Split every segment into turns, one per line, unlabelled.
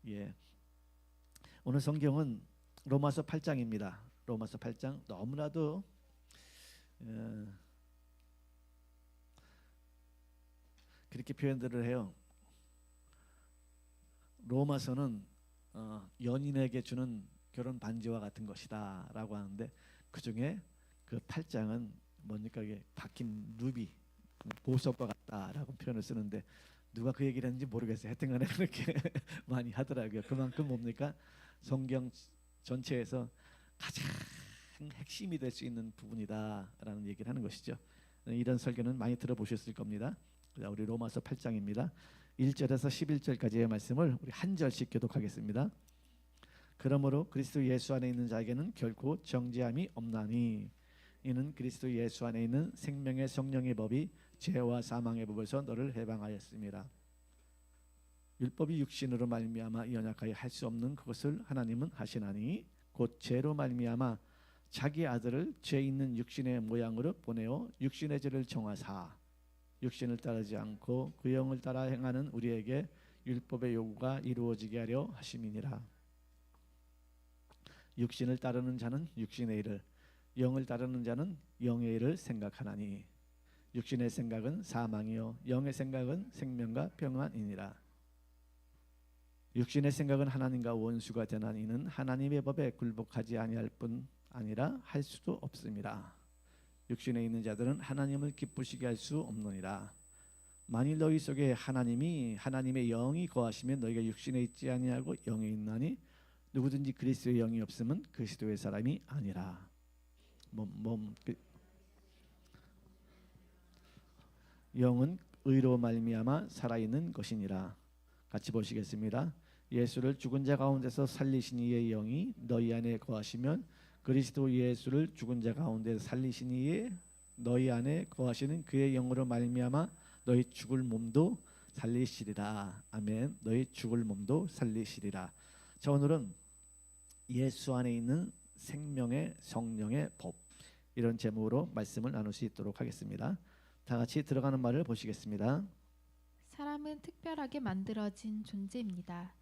예. 오늘 성경은 로마서 8장입니다. 로마서 8장 너무나도 그렇게 표현들을 해요. 로마서는 연인에게 주는 결혼 반지와 같은 것이다라고 하는데 그 중에 그 8장은 뭡니까? 이게 박힌 루비 보석과 같다라고 표현을 쓰는데 누가 그 얘기를 했는지 모르겠어요. 하여튼간에 그렇게 많이 하더라고요. 그만큼 뭡니까? 성경 전체에서 가장 핵심이 될 수 있는 부분이다라는 얘기를 하는 것이죠. 이런 설교는 많이 들어보셨을 겁니다. 우리 로마서 8장입니다. 1절에서 11절까지의 말씀을 우리 한 절씩 교독하겠습니다. 그러므로 그리스도 예수 안에 있는 자에게는 결코 정죄함이 없나니 이는 그리스도 예수 안에 있는 생명의 성령의 법이 죄와 사망의 법에서 너를 해방하였습니다. 율법이 육신으로 말미암아 연약하여 할 수 없는 그것을 하나님은 하시나니 곧 죄로 말미암아 자기 아들을 죄 있는 육신의 모양으로 보내어 육신의 죄를 정하사 육신을 따르지 않고 그 영을 따라 행하는 우리에게 율법의 요구가 이루어지게 하려 하심이니라. 육신을 따르는 자는 육신의 일을, 영을 따르는 자는 영의 일을 생각하나니 육신의 생각은 사망이요 영의 생각은 생명과 평안이니라. 육신의 생각은 하나님과 원수가 되나니 이는 하나님의 법에 굴복하지 아니할 뿐 아니라 할 수도 없습니다. 육신에 있는 자들은 하나님을 기쁘시게 할 수 없느니라. 만일 너희 속에 하나님의 영이 거하시면 너희가 육신에 있지 아니하고 영에 있나니 누구든지 그리스도의 영이 없으면 그리스도의 사람이 아니라. 영은 의로 말미암아 살아있는 것이니라. 같이 보시겠습니다. 예수를 죽은 자 가운데서 살리신 이의 영이 너희 안에 거하시면 그리스도 예수를 죽은 자 가운데 살리신 이의 너희 안에 거하시는 그의 영으로 말미암아 너희 죽을 몸도 살리시리라. 아멘. 너희 죽을 몸도 살리시리라. 자, 오늘은 예수 안에 있는 생명의 성령의 법, 이런 제목으로 말씀을 나눌 수 있도록 하겠습니다. 다 같이 들어가는 말을 보시겠습니다.
사람은 특별하게 만들어진 존재입니다.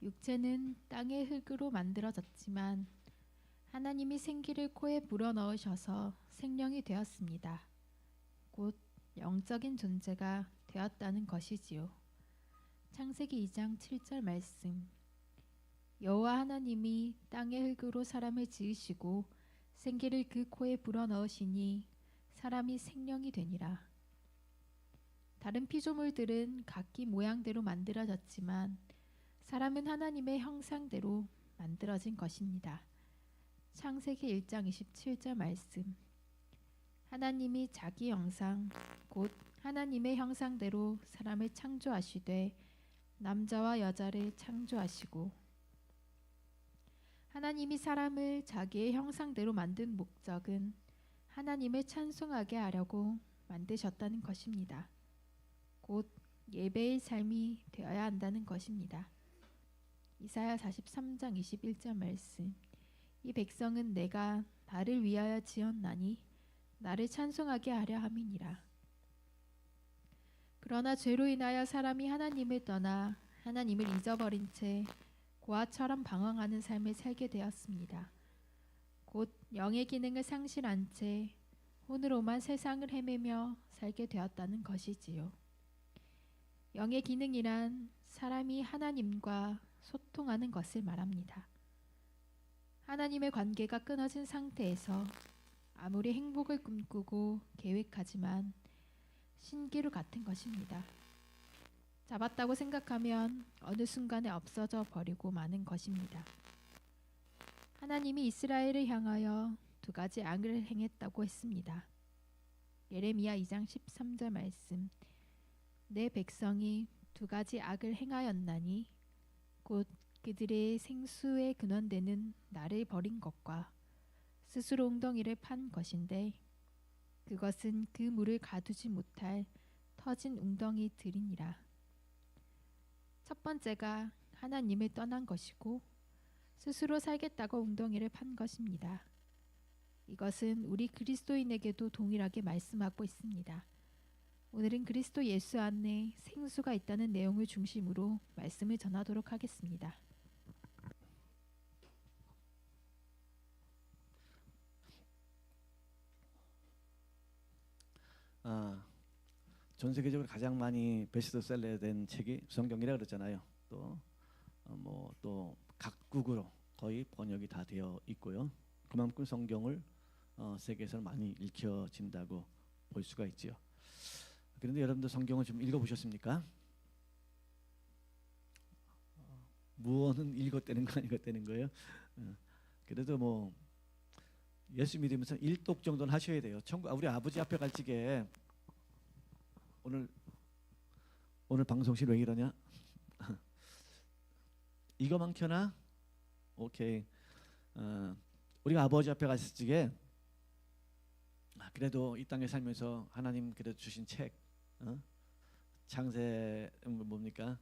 육체는 땅의 흙으로 만들어졌지만 하나님이 생기를 코에 불어넣으셔서 생명이 되었습니다. 곧 영적인 존재가 되었다는 것이지요. 창세기 2장 7절 말씀. 여호와 하나님이 땅의 흙으로 사람을 지으시고 생기를 그 코에 불어넣으시니 사람이 생명이 되니라. 다른 피조물들은 각기 모양대로 만들어졌지만 사람은 하나님의 형상대로 만들어진 것입니다. 창세기 1장 27절 말씀. 하나님이 자기 형상 곧 하나님의 형상대로 사람을 창조하시되 남자와 여자를 창조하시고. 하나님이 사람을 자기의 형상대로 만든 목적은 하나님을 찬송하게 하려고 만드셨다는 것입니다. 곧 예배의 삶이 되어야 한다는 것입니다. 이사야 43장 21절 말씀. 이 백성은 내가 나를 위하여 지었나니 나를 찬송하게 하려 함이니라. 그러나 죄로 인하여 사람이 하나님을 떠나 하나님을 잊어버린 채 고아처럼 방황하는 삶을 살게 되었습니다. 곧 영의 기능을 상실한 채 혼으로만 세상을 헤매며 살게 되었다는 것이지요. 영의 기능이란 사람이 하나님과 소통하는 것을 말합니다. 하나님의 관계가 끊어진 상태에서 아무리 행복을 꿈꾸고 계획하지만 신기루 같은 것입니다. 잡았다고 생각하면 어느 순간에 없어져 버리고 마는 것입니다. 하나님이 이스라엘을 향하여 두 가지 악을 행했다고 했습니다. 예레미야 2장 13절 말씀. 내 백성이 두 가지 악을 행하였나니 곧 그들의 생수의 근원되는 나를 버린 것과 스스로 웅덩이를 판 것인데 그것은 그 물을 가두지 못할 터진 웅덩이들이니라. 첫 번째가 하나님을 떠난 것이고 스스로 살겠다고 웅덩이를 판 것입니다. 이것은 우리 그리스도인에게도 동일하게 말씀하고 있습니다. 오늘은 그리스도 예수 안에 생수가 있다는 내용을 중심으로 말씀을 전하도록 하겠습니다.
전 세계적으로 가장 많이 베스트셀러된 책이 성경이라 그랬잖아요. 또 각국으로 거의 번역이 다 되어 있고요. 그만큼 성경을 세계에서 많이 읽혀진다고 볼 수가 있지요. 그런데 여러분들 성경을 좀 읽어보셨습니까? 무언은 읽었다는 거 아니겠다는 거예요. 그래도 뭐 예수 믿으면서 일독 정도는 하셔야 돼요. 우리 아버지 앞에 갈 적에 오늘 방송실 왜 이러냐? 이거만 켜나? 오케이. 우리가 아버지 앞에 갔을 적에 그래도 이 땅에 살면서 하나님 그래도 주신 책, 뭡니까?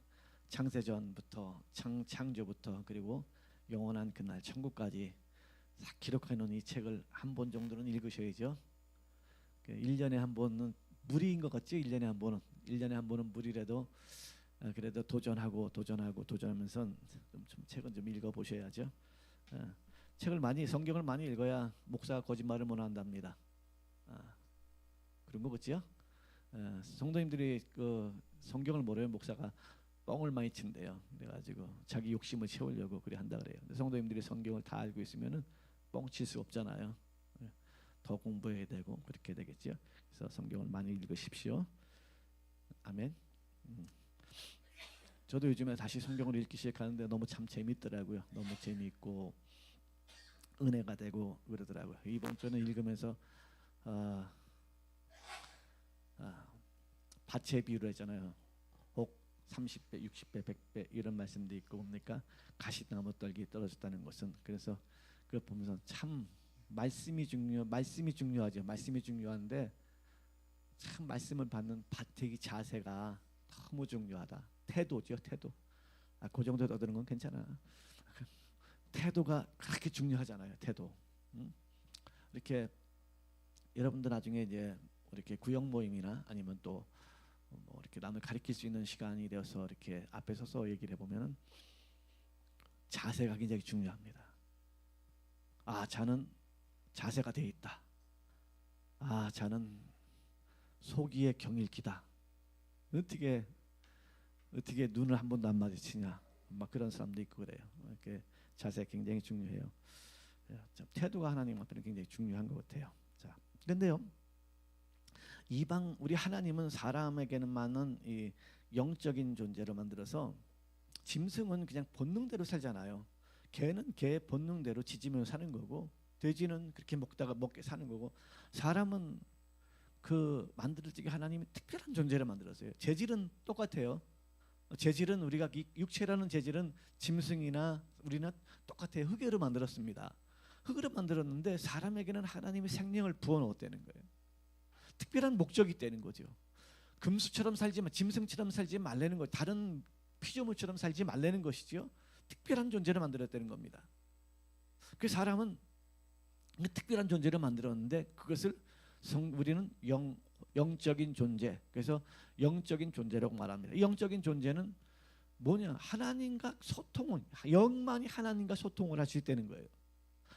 창세전부터 창조부터 그리고 영원한 그날 천국까지 다 기록해 놓은 이 책을 한 번 정도는 읽으셔야죠. 1년에 한 번은 무리인 것 같죠? 1년에 한 번은 무리라도 그래도 도전하면서 좀 책은 좀 읽어 보셔야죠. 성경을 많이 읽어야 목사가 거짓말을 못 한답니다. 그런 거 같죠? 성도님들이 그 성경을 모르면 목사가 뻥을 많이 친대요. 그래가지고 자기 욕심을 채우려고 그래 한다 그래요. 근데 성도님들이 성경을 다 알고 있으면은 뻥칠 수 없잖아요. 더 공부해야 되고 그렇게 되겠죠. 그래서 성경을 많이 읽으십시오. 아멘. 저도 요즘에 다시 성경을 읽기 시작하는데 너무 참 재밌더라고요. 너무 재미있고 은혜가 되고 그러더라고요. 이번 주는 읽으면서 밭의 비유를 했잖아요. 혹 30배, 60배, 100배 이런 말씀도 있고 뭡니까? 가시나무 떨기 떨어졌다는 것은 그래서 그걸 보면서 참 말씀이 중요하죠. 말씀이 중요한데 참 말씀을 받는 밭의 자세가 너무 중요하다. 태도죠, 태도. 그 정도 얻는 건 괜찮아. 태도가 그렇게 중요하잖아요. 태도. 이렇게 여러분들 나중에 이제 이렇게 구역 모임이나 아니면 또 뭐 이렇게 남을 가르칠 수 있는 시간이 되어서 이렇게 앞에 서서 얘기를 해보면은 자세가 굉장히 중요합니다. 자는 자세가 돼 있다. 자는 속이에 경일기다. 어떻게 눈을 한 번도 안 마주치냐. 막 그런 사람도 있고 그래요. 이렇게 자세가 굉장히 중요해요. 태도가 하나님 앞에는 굉장히 중요한 것 같아요. 자, 그런데요, 우리 하나님은 사람에게는 많은 이 영적인 존재로 만들어서 짐승은 그냥 본능대로 살잖아요. 개는 개 본능대로 짖으며 사는 거고, 돼지는 그렇게 먹게 사는 거고, 사람은 그 만들 적에 하나님이 특별한 존재를 만들었어요. 재질은 똑같아요. 재질은 우리가 육체라는 재질은 짐승이나 우리나 똑같아요. 흙으로 만들었습니다. 흙으로 만들었는데 사람에게는 하나님이 생명을 부어넣었다는 거예요. 특별한 목적이 있다는 거죠. 금수처럼 짐승처럼 살지 말라는 거, 다른 피조물처럼 살지 말라는 것이죠. 특별한 존재를 만들었다는 겁니다. 그 사람은 특별한 존재를 만들었는데 그것을 우리는 영적인 존재, 그래서 영적인 존재라고 말합니다. 이 영적인 존재는 뭐냐? 하나님과 영만이 하나님과 소통을 할 수 있다는 거예요.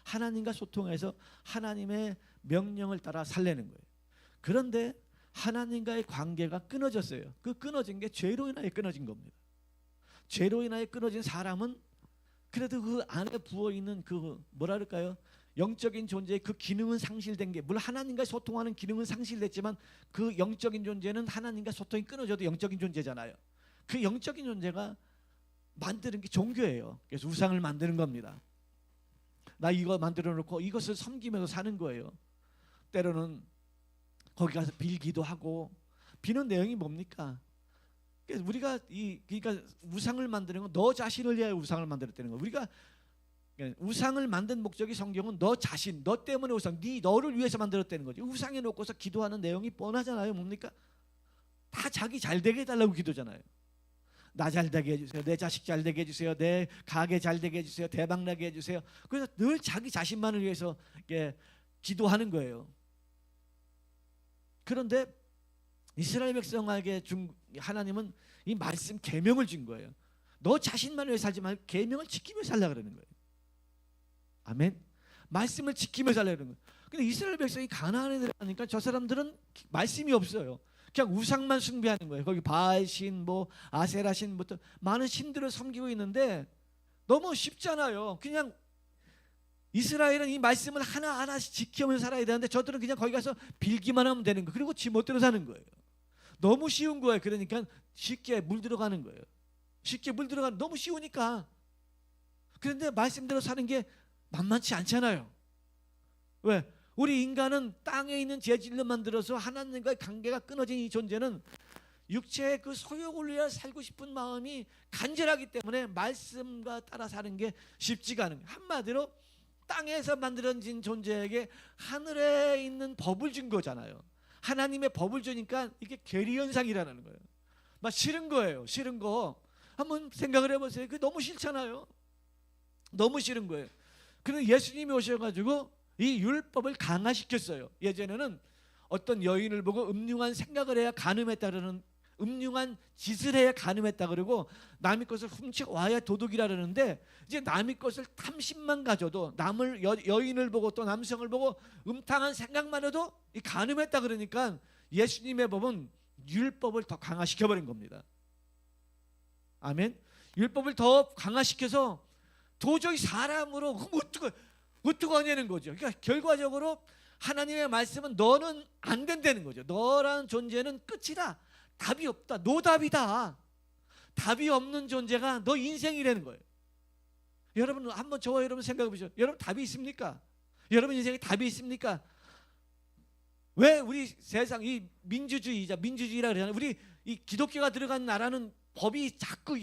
하나님과 소통해서 하나님의 명령을 따라 살려는 거예요. 그런데 하나님과의 관계가 끊어졌어요. 그 끊어진 게 죄로 인하여 끊어진 겁니다. 죄로 인하여 끊어진 사람은 그래도 그 안에 부어있는 그 뭐랄까요? 영적인 존재의 그 기능은 상실된 게, 물론 하나님과 소통하는 기능은 상실됐지만 그 영적인 존재는 하나님과 소통이 끊어져도 영적인 존재잖아요. 그 영적인 존재가 만드는 게 종교예요. 그래서 우상을 만드는 겁니다. 나 이거 만들어 놓고 이것을 섬기면서 사는 거예요. 때로는 거기 가서 빌기도 하고, 비는 내용이 뭡니까? 그래서 우리가 그러니까 우상을 만드는 건 너 자신을 위하여 우상을 만들었다는 거예요. 우리가 우상을 만든 목적이 성경은 너 자신, 너 때문에 너를 위해서 만들었다는 거죠. 우상에 놓고서 기도하는 내용이 뻔하잖아요. 뭡니까? 다 자기 잘 되게 해달라고 기도잖아요. 나 잘 되게 해주세요. 내 자식 잘 되게 해주세요. 내 가게 잘 되게 해주세요. 대박 나게 해주세요. 그래서 늘 자기 자신만을 위해서 기도하는 거예요. 그런데 이스라엘 백성에게 준 하나님은 이 말씀 계명을 준 거예요. 너 자신만 위해 살지 말고 계명을 지키며 살라 그러는 거예요. 아멘. 말씀을 지키며 살라 그러는 거예요. 근데 이스라엘 백성이 가나안에 들어가니까 저 사람들은 말씀이 없어요. 그냥 우상만 숭배하는 거예요. 거기 바알신, 뭐 아세라 신부터 많은 신들을 섬기고 있는데 너무 쉽잖아요. 그냥 이스라엘은 이 말씀을 하나하나씩 지키면서 살아야 되는데 저들은 그냥 거기 가서 빌기만 하면 되는 거예요. 그리고 지멋대로 사는 거예요. 너무 쉬운 거예요. 그러니까 쉽게 물들어가는 거예요. 쉽게 물들어가는, 너무 쉬우니까. 그런데 말씀대로 사는 게 만만치 않잖아요. 왜? 우리 인간은 땅에 있는 재질로 만들어서 하나님과의 관계가 끊어진 이 존재는 육체의 그 소욕을 위해 살고 싶은 마음이 간절하기 때문에 말씀과 따라 사는 게 쉽지가 않은 거예요. 한마디로 땅에서 만들어진 존재에게 하늘에 있는 법을 준 거잖아요. 하나님의 법을 주니까 이게 괴리현상이라는 거예요. 막 싫은 거예요. 싫은 거 한번 생각을 해보세요. 그게 너무 싫잖아요. 너무 싫은 거예요. 그런데 예수님이 오셔가지고 이 율법을 강화시켰어요. 예전에는 어떤 여인을 보고 음흉한 생각을 해야 간음했다 그러는, 음흉한 짓을 해야 간음했다 그러고 남의 것을 훔쳐와야 도둑이라 그러는데, 이제 남의 것을 탐심만 가져도, 남을 여인을 보고 또 남성을 보고 음탕한 생각만 해도 이 간음했다 그러니까 예수님의 법은 율법을 더 강화시켜버린 겁니다. 아멘. 율법을 더 강화시켜서 도저히 사람으로 어떻게 하냐는 거죠. 그러니까 결과적으로 하나님의 말씀은 너는 안 된다는 거죠. 너라는 존재는 끝이다. 답이 없다. 노답이다. 답이 없는 존재가 너 인생이라는 거예요. 여러분 한번 저와 여러분 생각해 보시죠. 여러분 답이 있습니까? 여러분 인생에 답이 있습니까? 왜 우리 세상 이 민주주의라 그러잖아요. 우리 이 기독교가 들어간 나라는 법이 자꾸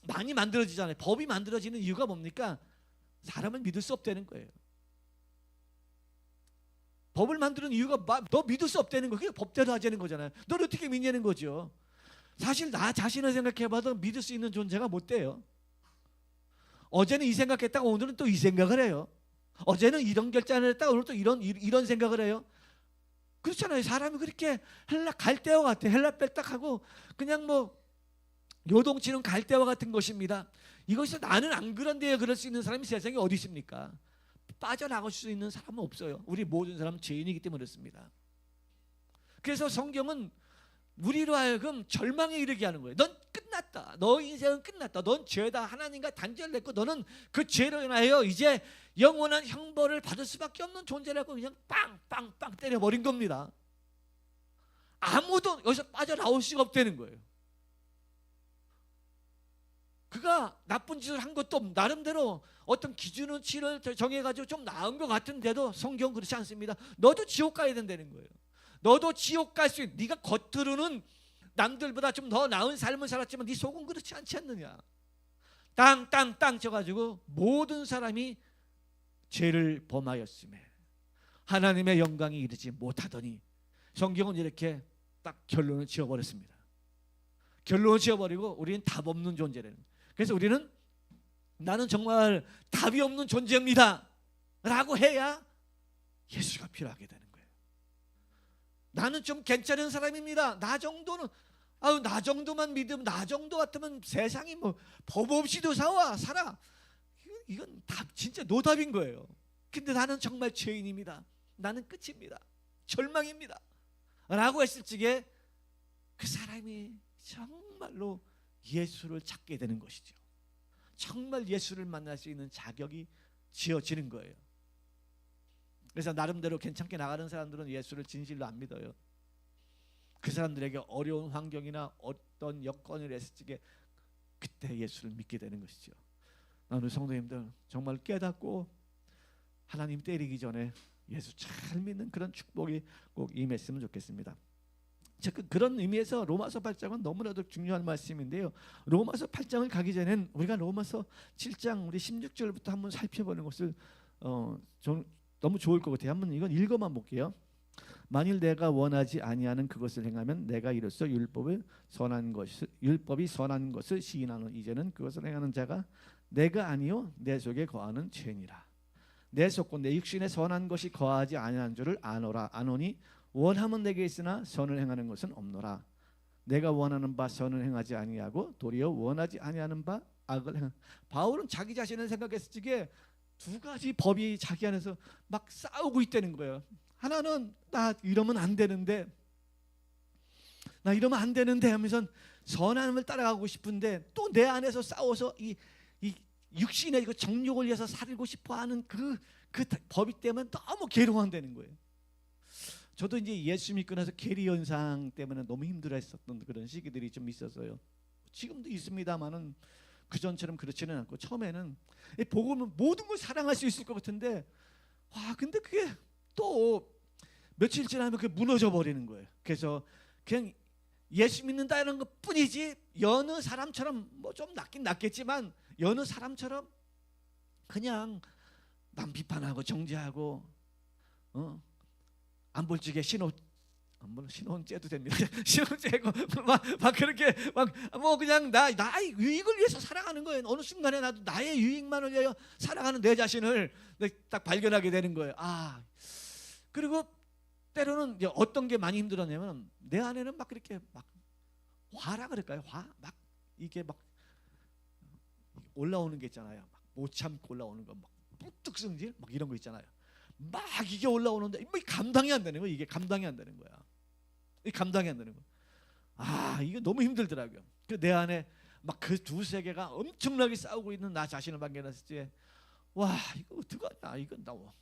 많이 만들어지잖아요. 법이 만들어지는 이유가 뭡니까? 사람을 믿을 수 없다는 거예요. 법을 만드는 이유가 너 믿을 수 없다는 거예요. 그게 법대로 하자는 거잖아요. 너를 어떻게 믿냐는 거죠. 사실 나 자신을 생각해봐도 믿을 수 있는 존재가 못 돼요. 어제는 이 생각했다가 오늘은 또 이 생각을 해요. 어제는 이런 결단을 했다가 오늘 또 이런 생각을 해요. 그렇잖아요. 사람이 그렇게 갈대와 같아. 헬라뺄딱하고 그냥 뭐 요동치는 갈대와 같은 것입니다. 이것이 나는 안 그런데요. 그럴 수 있는 사람이 세상에 어디 있습니까? 빠져나갈 수 있는 사람은 없어요. 우리 모든 사람은 죄인이기 때문에 그렇습니다. 그래서 성경은 우리로 하여금 절망에 이르게 하는 거예요. 넌 끝났다. 너 인생은 끝났다. 넌 죄다. 하나님과 단절됐고 너는 그 죄로 인하여 이제 영원한 형벌을 받을 수밖에 없는 존재라고 그냥 빵빵빵 때려버린 겁니다. 아무도 여기서 빠져나올 수가 없다는 거예요. 그가 나쁜 짓을 한 것도 나름대로 어떤 기준치를 정해가지고 좀 나은 것 같은데도 성경은 그렇지 않습니다. 너도 지옥 가야 된다는 거예요. 너도 지옥 갈 수 있는, 네가 겉으로는 남들보다 좀 더 나은 삶을 살았지만 네 속은 그렇지 않지 않느냐. 땅 쳐가지고 모든 사람이 죄를 범하였음에 하나님의 영광이 이르지 못하더니, 성경은 이렇게 딱 결론을 지어버렸습니다. 결론을 지어버리고 우리는 답 없는 존재라는 거예요. 그래서 우리는 나는 정말 답이 없는 존재입니다 라고 해야 예수가 필요하게 되는 거예요. 나는 좀 괜찮은 사람입니다. 나 정도는, 나 정도만 믿으면, 나 정도 같으면 세상이 뭐 법 없이도 살아. 이건 답, 진짜 노답인 거예요. 근데 나는 정말 죄인입니다. 나는 끝입니다. 절망입니다 라고 했을 적에 그 사람이 정말로 예수를 찾게 되는 것이죠. 정말 예수를 만날 수 있는 자격이 지어지는 거예요. 그래서 나름대로 괜찮게 나가는 사람들은 예수를 진실로 안 믿어요. 그 사람들에게 어려운 환경이나 어떤 여건을 했을 적에 그때 예수를 믿게 되는 것이죠. 우리 성도님들 정말 깨닫고 하나님 때리기 전에 예수 잘 믿는 그런 축복이 꼭 임했으면 좋겠습니다. 그런 의미에서 로마서 8장은 너무나도 중요한 말씀인데요. 로마서 8장을 가기 전엔 우리가 로마서 7장 우리 16절부터 한번 살펴보는 것을 좀 너무 좋을 것 같아요. 한번 이건 읽어만 볼게요. 만일 내가 원하지 아니하는 그것을 행하면 내가 이로써 율법이 선한 것을 시인하는 이제는 그것을 행하는 자가 내가 아니요 내 속에 거하는 죄니라. 내 속고 내 육신에 선한 것이 거하지 아니하는 줄을 아노니 원함은 내게 있으나 선을 행하는 것은 없노라. 내가 원하는 바 선을 행하지 아니하고 도리어 원하지 아니하는 바 악을 행하. 바울은 자기 자신을 생각했을 적에 두 가지 법이 자기 안에서 막 싸우고 있다는 거예요. 하나는 나 이러면 안 되는데, 나 이러면 안 되는데 하면서 선함을 따라가고 싶은데 또 내 안에서 싸워서 이 육신의 그 정욕을 위해서 살고 싶어하는 그 법이 때문에 너무 괴로워한다는 거예요. 저도 이제 예수 믿고 나서 계리 현상 때문에 너무 힘들어했었던 그런 시기들이 좀 있었어요. 지금도 있습니다만은 그 전처럼 그렇지는 않고, 처음에는 복음은 모든 걸 사랑할 수 있을 것 같은데, 와 근데 그게 또 며칠 지나면 그게 무너져 버리는 거예요. 그래서 그냥 예수 믿는다는 것 뿐이지 여느 사람처럼 뭐 좀 낫긴 낫겠지만 여느 사람처럼 그냥 남 비판하고 정죄하고 안 볼 적에 신혼 째도 됩니다. 신혼 째고 막 그렇게 막 뭐 그냥 나의 유익을 위해서 살아가는 거예요. 어느 순간에 나도 나의 유익만을 위하여 살아가는 내 자신을 딱 발견하게 되는 거예요. 그리고 때로는 이제 어떤 게 많이 힘들었냐면 내 안에는 막 그렇게 막 화라 그럴까요? 막 이게 막 올라오는 게 있잖아요. 막 못 참고 올라오는 거, 막 뿌뚝승질 막 이런 거 있잖아요. 막 이게 올라오는데 뭐 감당이 안 되는 거예요. 이게 감당이 안 되는 거야. 이 감당이 안 되는 거야. 이거 너무 힘들더라고요. 내 안에 막 그 두 세계가 엄청나게 싸우고 있는 나 자신을 발견했을 때, 와 이거 어떡하냐, 이거 나와.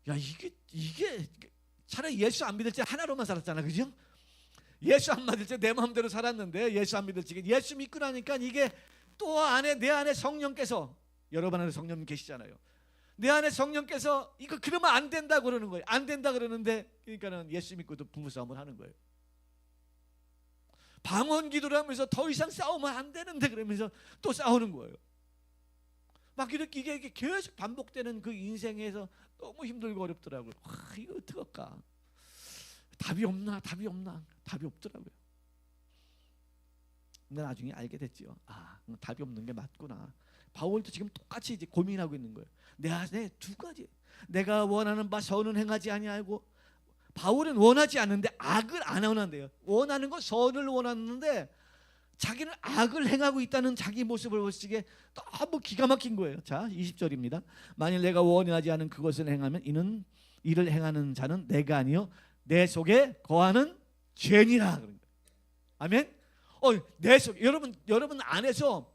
야 이게 차라리 예수 안 믿을 때 하나로만 살았잖아, 그죠? 예수 안 믿을 때 내 마음대로 살았는데 예수 안 믿을 때 예수 믿고 나니까 이게 또 내 안에 성령께서, 여러분 안에 성령 계시잖아요. 내 안에 성령께서 이거 그러면 안 된다 그러는 거예요. 안 된다 그러는데, 그러니까는 예수 믿고도 부부싸움을 하는 거예요. 방언 기도를 하면서 더 이상 싸우면 안 되는데 그러면서 또 싸우는 거예요. 막 이렇게 이게 계속 반복되는 그 인생에서 너무 힘들고 어렵더라고요. 이거 어떡할까? 답이 없나? 답이 없더라고요. 근데 나중에 알게 됐지요. 답이 없는 게 맞구나. 바울도 지금 똑같이 이제 고민하고 있는 거예요. 내 안에 두 가지. 내가 원하는 바 선은 행하지 아니하고, 바울은 원하지 않는데 악을 안 원한대요. 원하는 건 선을 원하는데 자기는 악을 행하고 있다는 자기 모습을 보시기에 너무 기가 막힌 거예요. 자, 20절입니다. 만일 내가 원하지 않은 그것을 행하면 이를 행하는 자는 내가 아니요 내 속에 거하는 죄니라. 아멘. 내 속, 여러분 안에서,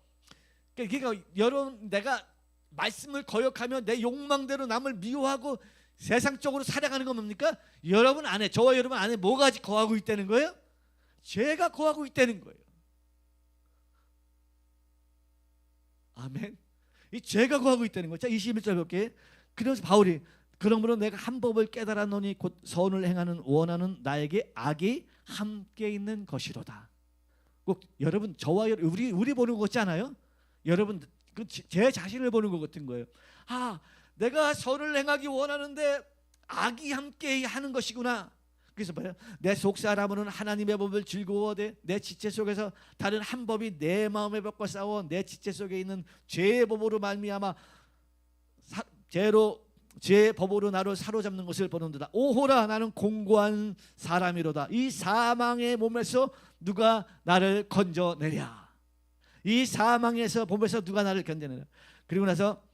그러니까 여러분 내가 말씀을 거역하며 내 욕망대로 남을 미워하고 세상적으로 살아가는 건 뭡니까? 여러분 안에, 저와 여러분 안에 뭐가 거하고 있다는 거예요? 죄가 거하고 있다는 거예요. 아멘. 이 죄가 거하고 있다는 거죠. 21절 볼게요. 그래서 바울이, 그러므로 내가 한 법을 깨달았노니 곧 선을 행하는 원하는 나에게 악이 함께 있는 것이로다. 꼭 여러분, 저와 우리 보는 것 같지 않아요? 여러분 제 자신을 보는 것 같은 거예요. 내가 선을 행하기 원하는데 악이 함께 하는 것이구나. 그래서 봐요. 내 속사람은 하나님의 법을 즐거워하되 내 지체 속에서 다른 한 법이 내 마음의 법과 싸워 내 지체 속에 있는 죄의 법으로 말미암아 죄의 법으로 나를 사로잡는 것을 보는도다. 오호라, 나는 공고한 사람이로다. 이 사망의 몸에서 누가 나를 건져내랴. 이 사망에서 몸에서 누가 나를 건져내랴. 그리고 나서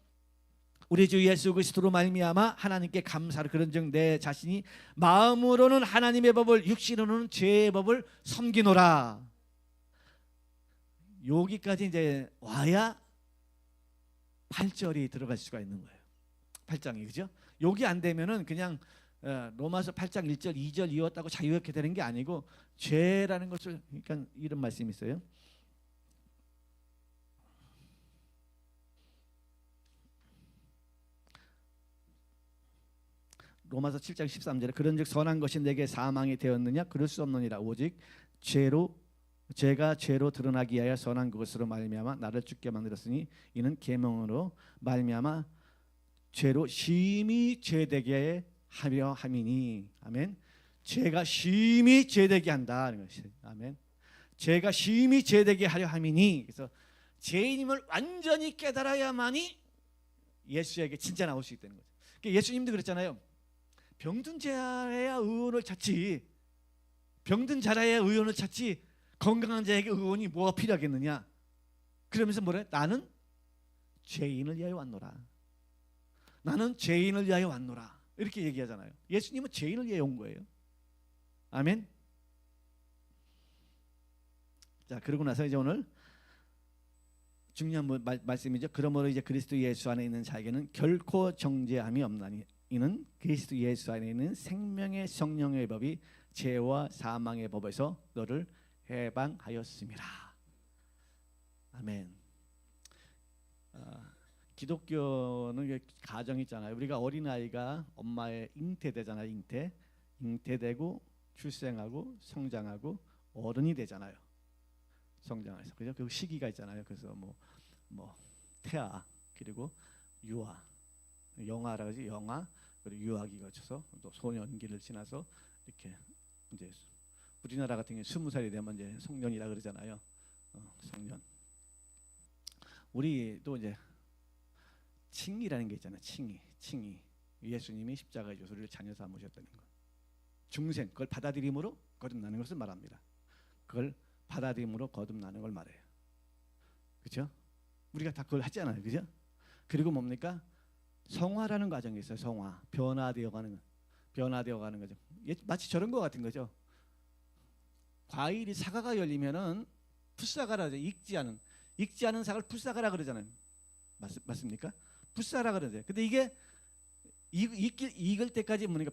우리 주 예수 그리스도로 말미암아 하나님께 감사를, 그런즉 내 자신이 마음으로는 하나님의 법을, 육신으로는 죄의 법을 섬기노라. 여기까지 이제 와야 8절이 들어갈 수가 있는 거예요. 8장이, 그죠? 여기 안 되면은 그냥 로마서 8장 1절 2절 이었다고 자유롭게 되는 게 아니고, 죄라는 것을, 그러니까 이런 말씀이 있어요. 로마서 7장 13절에 그런즉 선한 것이 내게 사망이 되었느냐? 그럴 수 없느니라. 오직 죄가 죄로 드러나기 위하여 선한 것으로 말미암아 나를 죽게 만들었으니 이는 계명으로 말미암아 죄로 심히 죄되게 하려 함이니. 아멘. 죄가 심히 죄되게 한다. 아멘. 죄가 심히 죄되게 하려 함이니. 그래서 죄인임을 완전히 깨달아야만이 예수에게 진짜 나올 수 있다는 거죠. 그러니까 예수님도 그랬잖아요. 병든 자라야 의원을 찾지. 병든 자라야 의원을 찾지. 건강한 자에게 의원이 뭐가 필요하겠느냐. 그러면서 뭐래? 나는 죄인을 위하여 왔노라. 나는 죄인을 위하여 왔노라. 이렇게 얘기하잖아요. 예수님은 죄인을 위하여 온 거예요. 아멘. 자, 그러고 나서 이제 오늘 중요한 말씀이죠. 그러므로 이제 그리스도 예수 안에 있는 자에게는 결코 정죄함이 없나니 이는 그리스도 예수 안에 있는 생명의 성령의 법이 죄와 사망의 법에서 너를 해방하였음이라. 아멘. 기독교는 가정이 있잖아요. 우리가 어린아이가 엄마의 잉태되잖아요. 잉태되고 출생하고 성장하고 어른이 되잖아요. 성장해서 그죠? 그 시기가 있잖아요. 그래서 뭐 태아 그리고 유아, 영아라고 하지. 영아 그리고 유아기 거쳐서 또 소년기를 지나서 이렇게 이제 우리나라 같은 경우 20살이 되면 이제 성년이라 그러잖아요. 성년. 우리도 이제 칭의라는 게 있잖아요. 칭의. 예수님이 십자가에 져서 우리를 자녀 삼으셨다는 것. 중생 그걸 받아들임으로 거듭나는 것을 말합니다. 그걸 받아들임으로 거듭나는 걸 말해요. 그렇죠? 우리가 다 그걸 하잖아요. 그죠? 그리고 뭡니까? 성화라는 과정이 있어요. 성화. 변화되어 가는 과정. 마치 저런 거 같은 거죠. 과일이 사과가 열리면은 풋사과라 하죠. 익지 않은 사과를 풋사과라 그러잖아요. 맞습니까? 풋사과라 그러죠. 근데 이게 익을 때까지 뭐니까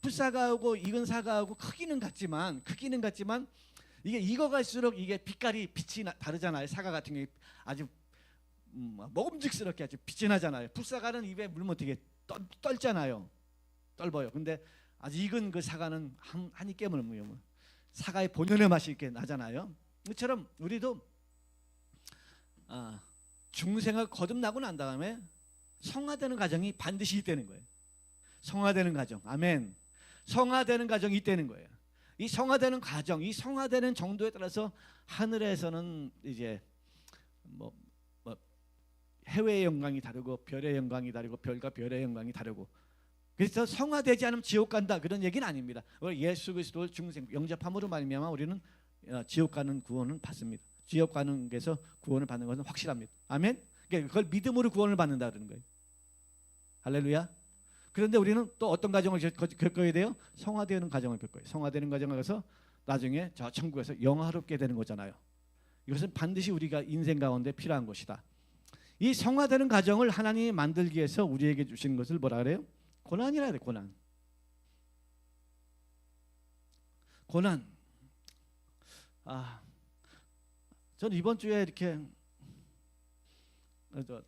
풋사과하고 익은 사과하고 크기는 같지만 이게 익어갈수록 이게 빛이 다르잖아요. 사과 같은 게 아주 먹음직스럽게 아주 빛이 나잖아요. 풋사과는 입에 물면 되게 떨잖아요. 떫어요. 근데 아주 익은 그 사과는 한 입 깨물면 사과의 본연의 맛이 이렇게 나잖아요. 이처럼 우리도 중생을 거듭나고 난 다음에 성화되는 과정이 반드시 있다는 거예요. 성화되는 과정. 아멘. 성화되는 과정이 있다는 거예요. 이 성화되는 과정, 이 성화되는 정도에 따라서 하늘에서는 이제 뭐 해외의 영광이 다르고 별의 영광이 다르고 별과 별의 영광이 다르고 그래서 성화되지 않으면 지옥 간다 그런 얘기는 아닙니다. 예수 그리스도를 중생 영접함으로 말미암아 우리는 지옥 가는 구원을 받습니다. 지옥 가는 데서 구원을 받는 것은 확실합니다. 아멘. 그러니까 그걸 믿음으로 구원을 받는다 그러는 거예요. 할렐루야. 그런데 우리는 또 어떤 과정을 겪어야 돼요? 성화되는 과정을 겪어요. 성화되는 과정을 가서 나중에 저 천국에서 영화롭게 되는 거잖아요. 이것은 반드시 우리가 인생 가운데 필요한 것이다. 이 성화되는 과정을 하나님이 만들기 위해서 우리에게 주신 것을 뭐라 그래요? 고난이라 해야 돼. 고난. 저는 이번 주에 이렇게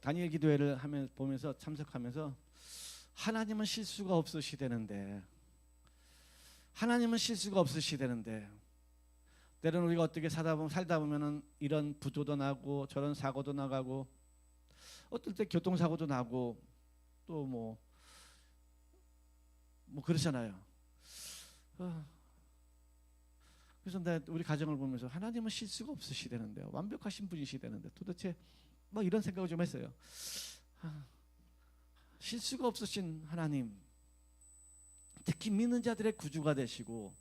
다니엘 기도회를 보면서 참석하면서 하나님은 실수가 없으시대는데 때로는 우리가 어떻게 살다 보면은 이런 부조도 나고 저런 사고도 나가고 어떨 때 교통사고도 나고 또 뭐 그렇잖아요. 그래서 우리 가정을 보면서 하나님은 실수가 없으시대는데 완벽하신 분이시대는데 도대체 이런 생각을 좀 했어요. 실수가 없으신 하나님, 특히 믿는 자들의 구주가 되시고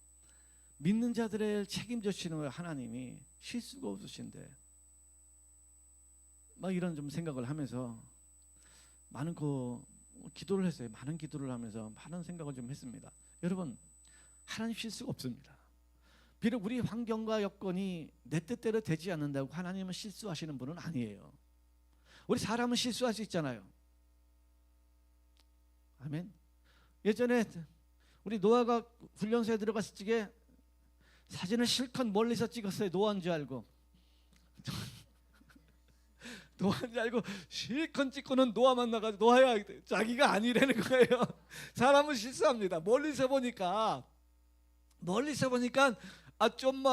믿는 자들을 책임져 주시는 하나님이 실수가 없으신데 이런 좀 생각을 하면서 많은 기도를 했어요. 많은 기도를 하면서 많은 생각을 좀 했습니다. 여러분, 하나님 실수가 없습니다. 비록 우리 환경과 여건이 내 뜻대로 되지 않는다고 하나님은 실수하시는 분은 아니에요. 우리 사람은 실수할 수 있잖아요. 아멘. 예전에 우리 노아가 훈련소에 들어갔을 적에 사진을 실컷 멀리서 찍었어요. 노아인 줄 알고 실컷 찍고는 노아 만나가지고 노아야 자기가 아니라는 거예요. 사람은 실수합니다. 멀리서 보니까 좀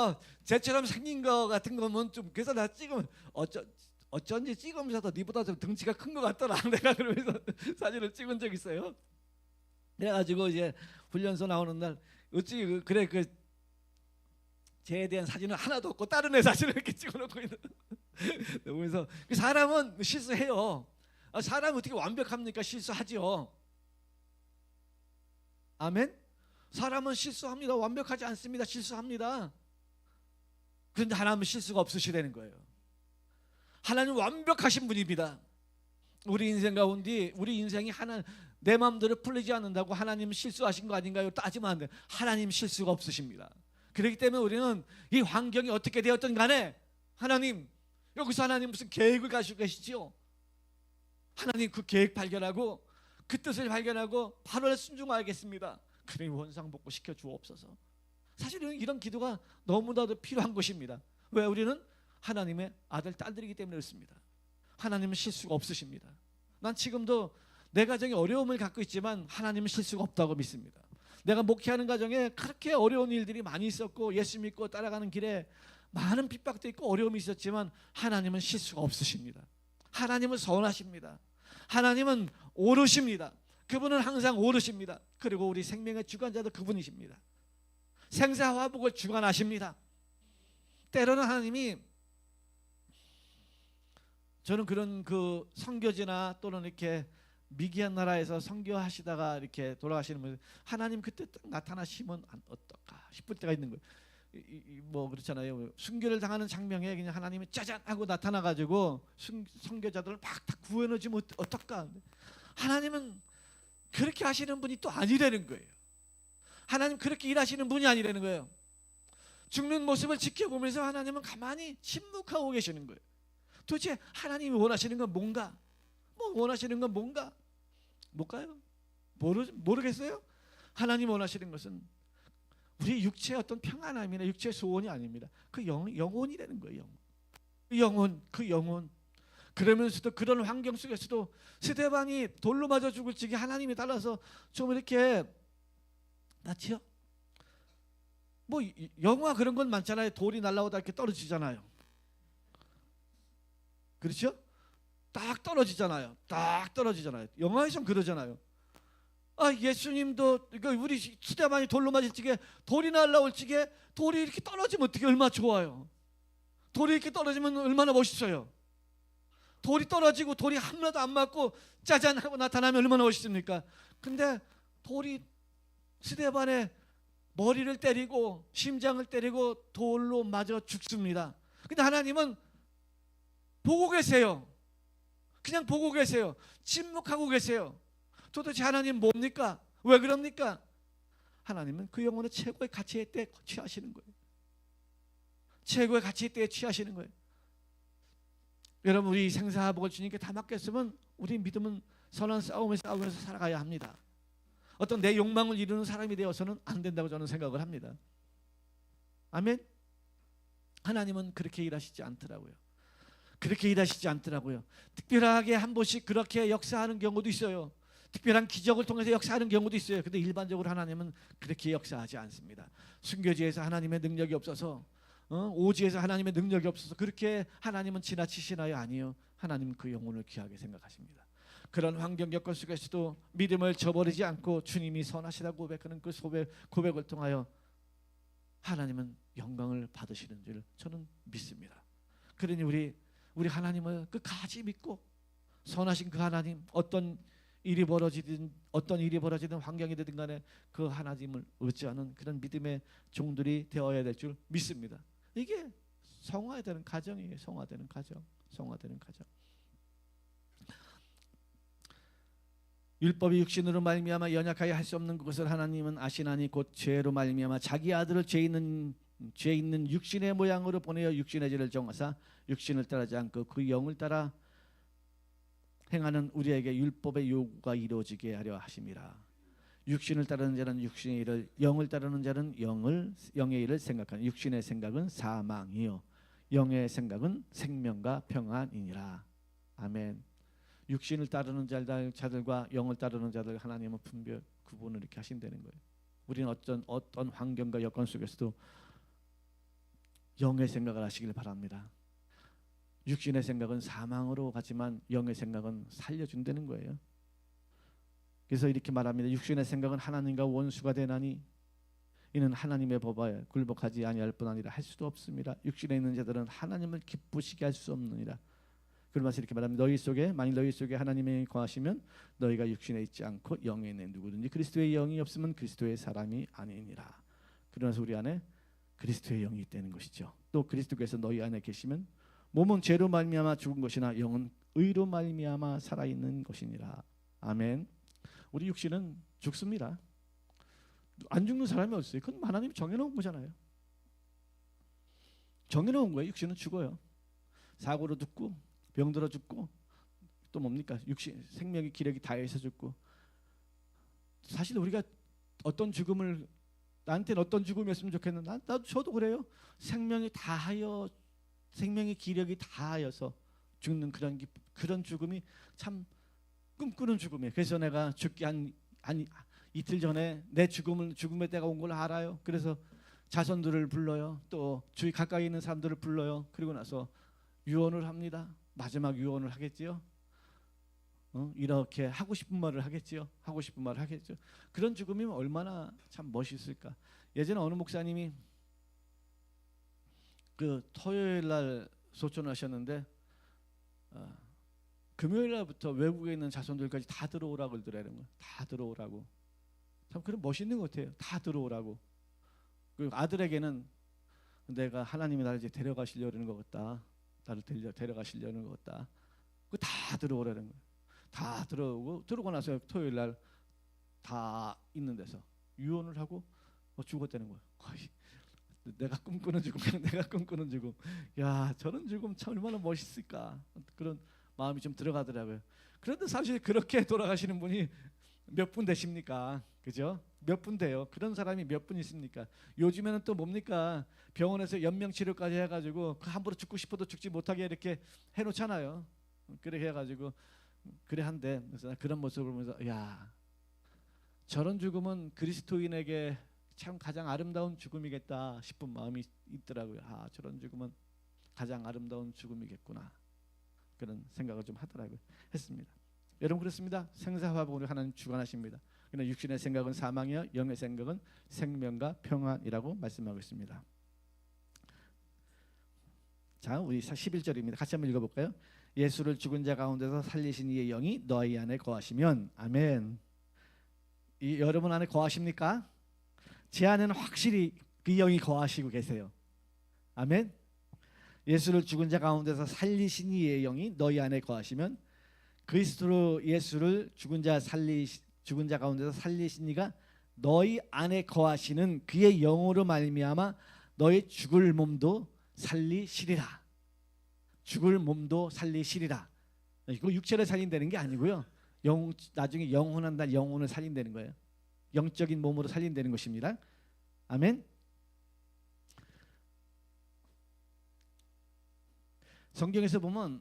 쟤처럼 생긴 거 같은 거면 좀 그래서 나 찍으면 어쩐지 찍으면서도 니보다 좀 덩치가 큰 것 같더라. 내가 그러면서 사진을 찍은 적 있어요. 그래가지고 이제 훈련소 나오는 날 어찌 그래 쟤에 대한 사진은 하나도 없고 다른 애 사진을 이렇게 찍어놓고 있는. 그래서 사람은 실수해요. 사람이 어떻게 완벽합니까? 실수하죠. 아멘. 사람은 실수합니다. 완벽하지 않습니다. 실수합니다. 그런데 하나님은 실수가 없으시다는 거예요. 하나님은 완벽하신 분입니다. 우리 인생 가운데 우리 인생이 내 마음대로 풀리지 않는다고 하나님 실수하신 거 아닌가요? 따지면 안 돼요. 하나님 실수가 없으십니다. 그렇기 때문에 우리는 이 환경이 어떻게 되었든 간에 하나님, 여기서 하나님 무슨 계획을 가지고 계시지요? 하나님 그 계획 발견하고 그 뜻을 발견하고 바로 순종하겠습니다. 그러니 원상복구 시켜 주옵소서. 사실은 이런 기도가 너무나도 필요한 것입니다. 왜? 우리는 하나님의 아들 딸들이기 때문에 그렇습니다. 하나님은 실수가 없으십니다. 난 지금도 내 가정에 어려움을 갖고 있지만 하나님은 실수가 없다고 믿습니다. 내가 목회하는 가정에 그렇게 어려운 일들이 많이 있었고 예수 믿고 따라가는 길에 많은 핍박도 있고 어려움이 있었지만 하나님은 실수가 없으십니다. 하나님은 선하십니다. 하나님은 오르십니다. 그분은 항상 오르십니다. 그리고 우리 생명의 주관자도 그분이십니다. 생사화복을 주관하십니다. 때로는 하나님이, 저는 그런 그 선교지나 또는 이렇게 미개한 나라에서 선교하시다가 이렇게 돌아가시는 분, 하나님 그때 딱 나타나시면 어떨까 싶을 때가 있는 거예요. 뭐 그렇잖아요. 순교를 당하는 장면에 그냥 하나님이 짜잔 하고 나타나가지고 선교자들을 막 다 구해놓으면 어떨까. 하나님은 그렇게 하시는 분이 또 아니라는 거예요. 하나님 그렇게 일하시는 분이 아니라는 거예요. 죽는 모습을 지켜보면서 하나님은 가만히 침묵하고 계시는 거예요. 도대체 하나님이 원하시는 건 뭔가? 원하시는 건 뭔가? 뭘까요? 모르겠어요? 하나님 원하시는 것은 우리 육체의 어떤 평안함이나 육체의 소원이 아닙니다. 그 영혼이라는 거예요. 그 영혼. 그러면서도 그런 환경 속에서도 스데반이 돌로 맞아 죽을 적에 하나님이 달라서 좀 이렇게 낫지요? 뭐 영화 그런 건 많잖아요. 돌이 날아오다 이렇게 떨어지잖아요. 그렇죠? 딱 떨어지잖아요. 영화에선 그러잖아요. 예수님도 우리 스데반이 돌로 맞을 적에 돌이 날아올 적에 돌이 이렇게 떨어지면 어떻게 얼마나 좋아요. 돌이 이렇게 떨어지면 얼마나 멋있어요. 돌이 떨어지고 돌이 하나도 안 맞고 짜잔 하고 나타나면 얼마나 멋있습니까? 근데 돌이 스데반의 머리를 때리고 심장을 때리고 돌로 맞아 죽습니다. 근데 하나님은 보고 계세요. 그냥 보고 계세요. 침묵하고 계세요. 도대체 하나님 뭡니까? 왜 그럽니까? 하나님은 그 영혼의 최고의 가치의 때에 취하시는 거예요. 최고의 가치의 때에 취하시는 거예요. 여러분, 우리 생사화복을 주님께 다 맡겼으면 우리 믿음은 선한 싸움을 싸우면서 살아가야 합니다. 어떤 내 욕망을 이루는 사람이 되어서는 안 된다고 저는 생각을 합니다. 아멘. 하나님은 그렇게 일하시지 않더라고요. 특별하게 한 번씩 그렇게 역사하는 경우도 있어요. 특별한 기적을 통해서 역사하는 경우도 있어요. 근데 일반적으로 하나님은 그렇게 역사하지 않습니다. 순교지에서 하나님의 능력이 없어서, 오지에서 하나님의 능력이 없어서 그렇게 하나님은 지나치시나요? 아니요. 하나님은 그 영혼을 귀하게 생각하십니다. 그런 환경 여건 속에서도 믿음을 저버리지 않고 주님이 선하시다고 고백하는 그 고백을 통하여 하나님은 영광을 받으시는 줄 저는 믿습니다. 그러니 우리 하나님을 끝까지 믿고 선하신 그 하나님, 어떤 일이 벌어지든 환경이 되든 간에 그 하나님을 의지하는 그런 믿음의 종들이 되어야 될 줄 믿습니다. 이게 성화되는 가정이에요. 성화되는 가정. 율법이 육신으로 말미암아 연약하여 할 수 없는 것을 하나님은 아시나니 곧 죄로 말미암아 자기 아들을 죄 있는 육신의 모양으로 보내어 육신의 죄를 정하사 육신을 따르지 않고 그 영을 따라 행하는 우리에게 율법의 요구가 이루어지게 하려 하심이라. 육신을 따르는 자는 육신의 일을, 영을 따르는 자는 영의 일을 생각하는. 육신의 생각은 사망이요 영의 생각은 생명과 평안이니라. 아멘. 육신을 따르는 자들과 영을 따르는 자들 하나님은 분별 구분을 이렇게 하신다는 거예요. 우리는 어떤 환경과 여건 속에서도 영의 생각을 하시길 바랍니다. 육신의 생각은 사망으로 가지만 영의 생각은 살려준다는 거예요. 그래서 이렇게 말합니다. 육신의 생각은 하나님과 원수가 되나니 이는 하나님의 법에 굴복하지 아니할 뿐 아니라 할 수도 없습니다. 육신에 있는 자들은 하나님을 기쁘시게 할 수 없느니라. 그러면서 이렇게 말합니다. 만일 너희 속에 하나님의 영이 거하시면 너희가 육신에 있지 않고 영에 있는 누구든지 그리스도의 영이 없으면 그리스도의 사람이 아니니라. 그러면서 우리 안에 그리스도의 영이 있다는 것이죠. 또 그리스도께서 너희 안에 계시면 몸은 죄로 말미암아 죽은 것이나 영은 의로 말미암아 살아있는 것이니라. 아멘. 우리 육신은 죽습니다. 안 죽는 사람이 없어요. 그건 하나님이 정해놓은 거잖아요. 정해놓은 거예요. 육신은 죽어요. 사고로 죽고 병들어 죽고 또 뭡니까? 육신 생명의 기력이 다해서 죽고. 사실 우리가 어떤 죽음을 나한테는 어떤 죽음이었으면 좋겠는데 저도 그래요. 생명이 기력이 다하여서 죽는 그런 죽음이 참 꿈꾸는 죽음이에요. 그래서 내가 죽기 한 이틀 전에 내 죽음의 때가 온 걸 알아요. 그래서 자손들을 불러요. 또 주위 가까이 있는 사람들을 불러요. 그리고 나서 유언을 합니다. 마지막 유언을 하겠지요. 이렇게 하고 싶은 말을 하겠지요. 그런 죽음이면 얼마나 참 멋있을까. 예전에 어느 목사님이 그 토요일 날 소천을 하셨는데 금요일 날부터 외국에 있는 자손들까지 다 들어오라고 그러더라는 거예요. 다 들어오라고. 참 그런 멋있는 것 같아요. 다 들어오라고. 그리고 아들에게는 내가 하나님이 나를 이제 데려가시려는 것 같다. 나를 데려가시려는 것 같다. 그 다 들어오라는 거예요. 다 들어오고 나서 토요일 날 다 있는 데서 유언을 하고 죽었다는 거예요. 내가 꿈꾸는 죽음. 야, 저런 죽음 참 얼마나 멋있을까. 그런 마음이 좀 들어가더라고요. 그런데 사실 그렇게 돌아가시는 분이 몇 분 되십니까? 그죠? 몇 분 돼요? 그런 사람이 몇 분 있습니까? 요즘에는 또 뭡니까? 병원에서 연명 치료까지 해가지고 함부로 죽고 싶어도 죽지 못하게 이렇게 해놓잖아요. 그렇게 해가지고 그래 한데 그래서 그런 모습을 보면서 야, 저런 죽음은 그리스도인에게 참 가장 아름다운 죽음이겠다 싶은 마음이 있더라고요. 아, 저런 죽음은 가장 아름다운 죽음이겠구나. 그런 생각을 좀 했습니다. 여러분 그렇습니다. 생사화복으로 하나님 주관하십니다. 그러나 육신의 생각은 사망이요 영의 생각은 생명과 평안이라고 말씀하고 있습니다. 자, 우리 11절입니다. 같이 한번 읽어볼까요? 예수를 죽은 자 가운데서 살리신 이의 영이 너희 안에 거하시면 아멘. 여러분 안에 거하십니까? 제 안에는 확실히 그 영이 거하시고 계세요. 아멘. 예수를 죽은 자 가운데서 살리신 이의 영이 너희 안에 거하시면 그리스도로 예수를 죽은 자 가운데서 살리신 이가 너희 안에 거하시는 그의 영으로 말미암아 너희 죽을 몸도 살리시리라. 죽을 몸도 살리시리라. 이거 육체를 살린다는 게 아니고요. 나중에 영원한 날 영혼을 살린다는 거예요. 영적인 몸으로 살린다는 것입니다. 아멘. 성경에서 보면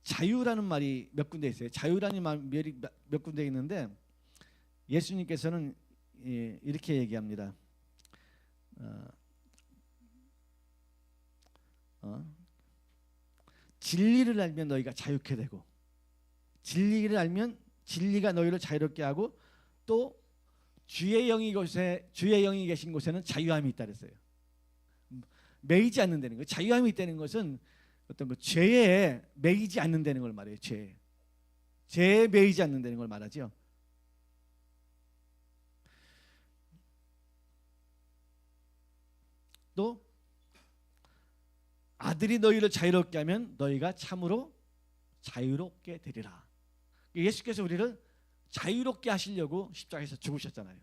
자유라는 말이 몇 군데 있어요. 자유라는 말이 몇 군데 있는데 예수님께서는 이렇게 얘기합니다. 진리를 알면 너희가 자유케 되고 진리를 알면 진리가 너희를 자유롭게 하고 또 주의 영이 계신 곳에는 자유함이 있다 그랬어요. 매이지 않는다는 거예요. 자유함이 있다는 것은 어떤 그 죄에 매이지 않는다는 걸 말해요. 죄에 매이지 않는다는 걸 말하죠. 또 아들이 너희를 자유롭게 하면 너희가 참으로 자유롭게 되리라. 예수께서 우리를 자유롭게 하시려고 십자가에서 죽으셨잖아요.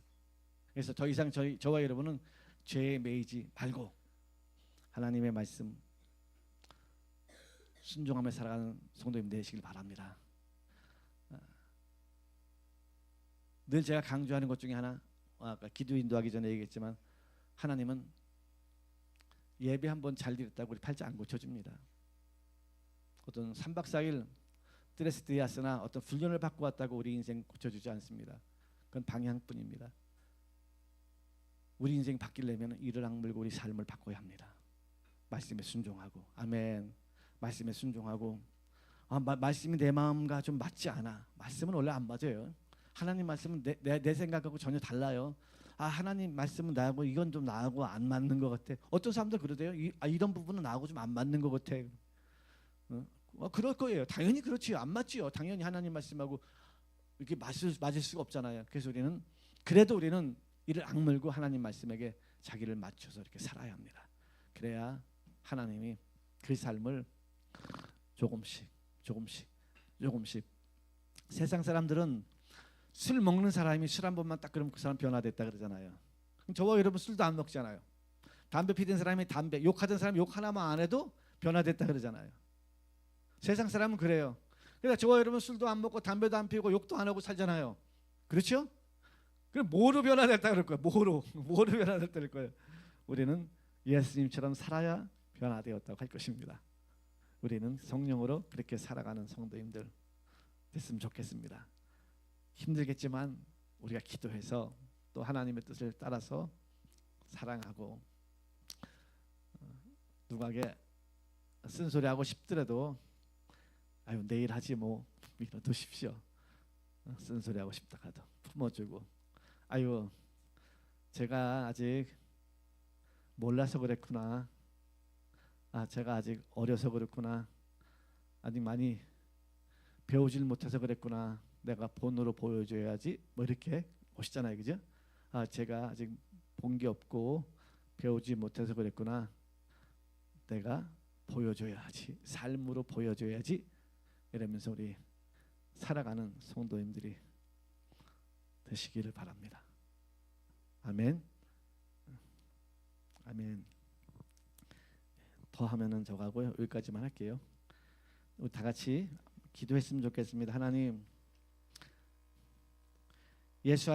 그래서 더 이상 저와 여러분은 죄에 매이지 말고 하나님의 말씀 순종하며 살아가는 성도님 되시길 바랍니다. 늘 제가 강조하는 것 중에 하나, 아까 기도 인도하기 전에 얘기했지만 하나님은 예배 한번 잘 드렸다고 우리 팔자 안 고쳐줍니다. 어떤 3박 4일 스트레스 디아스나 어떤 훈련을 받고 왔다고 우리 인생 고쳐주지 않습니다. 그건 방향뿐입니다. 우리 인생 바뀌려면 이를 악물고 우리 삶을 바꿔야 합니다. 말씀에 순종하고 아멘. 말씀에 순종하고 말씀이 내 마음과 좀 맞지 않아. 말씀은 원래 안 맞아요. 하나님 말씀은 내 생각하고 전혀 달라요. 하나님 말씀은 나하고 이건 좀 나하고 안 맞는 것 같아. 어떤 사람들 그러대요. 이런 부분은 나하고 좀 안 맞는 것 같아. 그럴 거예요. 당연히 그렇지요. 안 맞지요. 당연히 하나님 말씀하고 이렇게 맞을 수가 없잖아요. 그래서 그래도 우리는 이를 악물고 하나님 말씀에게 자기를 맞춰서 이렇게 살아야 합니다. 그래야 하나님이 그 삶을 조금씩 세상 사람들은 술 먹는 사람이 술 한 번만 딱 그러면 그 사람 변화됐다 그러잖아요. 저와 여러분 술도 안 먹잖아요. 담배 피던 사람이 욕하던 사람이 욕 하나만 안 해도 변화됐다 그러잖아요. 세상 사람은 그래요. 그러니까 저와 여러분 술도 안 먹고 담배도 안 피우고 욕도 안 하고 살잖아요. 그렇죠? 그럼 뭐로 변화됐다 그럴 거예요? 뭐로 변화됐다 그럴 거예요? 우리는 예수님처럼 살아야 변화되었다고 할 것입니다. 우리는 성령으로 그렇게 살아가는 성도님들 됐으면 좋겠습니다. 힘들겠지만 우리가 기도해서 또 하나님의 뜻을 따라서 사랑하고 누구에게 쓴소리하고 싶더라도 아유 내일 하지 뭐 믿어두십시오. 쓴소리하고 싶다 가도 품어주고 아유 제가 아직 몰라서 그랬구나. 제가 아직 어려서 그랬구나. 아직 많이 배우질 못해서 그랬구나. 내가 본으로 보여줘야지. 뭐 이렇게 오시잖아요, 그죠? 제가 아직 본 게 없고 배우지 못해서 그랬구나. 내가 보여줘야지. 삶으로 보여줘야지. 이러면서 우리 살아가는 성도님들이 되시기를 바랍니다. 아멘. 아멘. 더 하면은 저가고요. 여기까지만 할게요. 우리 다 같이 기도했으면 좋겠습니다. 하나님, 예수